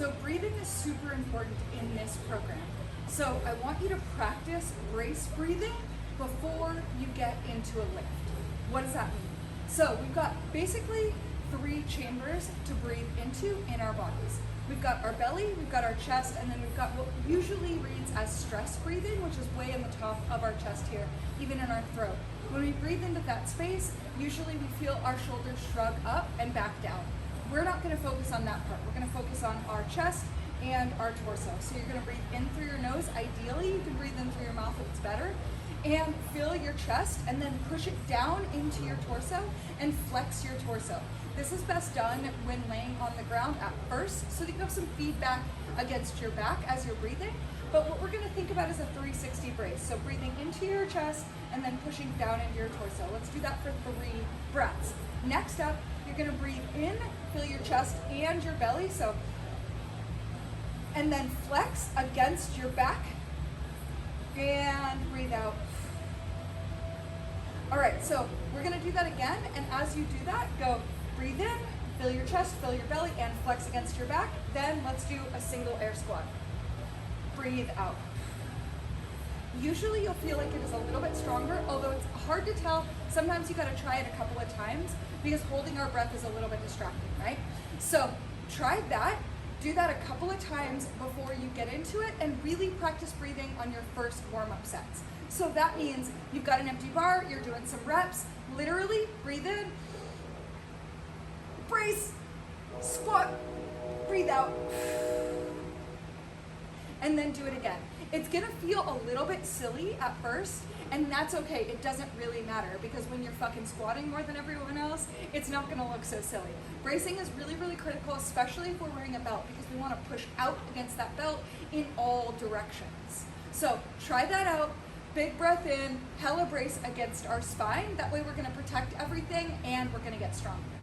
So breathing is super important in this program. So I want you to practice brace breathing before you get into a lift. What does that mean? So we've got basically 3 chambers to breathe into in our bodies. We've got our belly, we've got our chest, and then we've got what usually reads as stress breathing, which is way in the top of our chest here, even in our throat. When we breathe into that space, usually we feel our shoulders shrug up and back down. We're not going to focus on that part. We're going to focus on our chest and our torso. So you're going to breathe in through your nose. Ideally, you can breathe in through your mouth if it's better. And fill your chest and then push it down into your torso and flex your torso. This is best done when laying on the ground at first so that you have some feedback against your back as you're breathing. But what we're going to think about is a 360 brace. So breathing into your chest and then pushing down into your torso. Let's do that for 3 breaths. Next up, you're going to breathe in, fill your chest and your belly. And then flex against your back and breathe out. All right, so we're gonna do that again, and as you do that, go breathe in, fill your chest, fill your belly, and flex against your back. Then let's do a single air squat. Breathe out. Usually you'll feel like it is a little bit stronger, although it's hard to tell. Sometimes you gotta try it a couple of times because holding our breath is a little bit distracting, right? So try that. Do that a couple of times before you get into it and really practice breathing on your first warm-up sets. So that means you've got an empty bar, you're doing some reps, literally breathe in, brace, squat, breathe out, and then do it again. It's gonna feel a little bit silly at first, and that's okay. It doesn't really matter because when you're fucking squatting more than everyone else, it's not gonna look so silly. Bracing is really, really critical, especially if we're wearing a belt, because we wanna push out against that belt in all directions. So try that out. Big breath in, hella brace against our spine. That way we're gonna protect everything and we're gonna get stronger.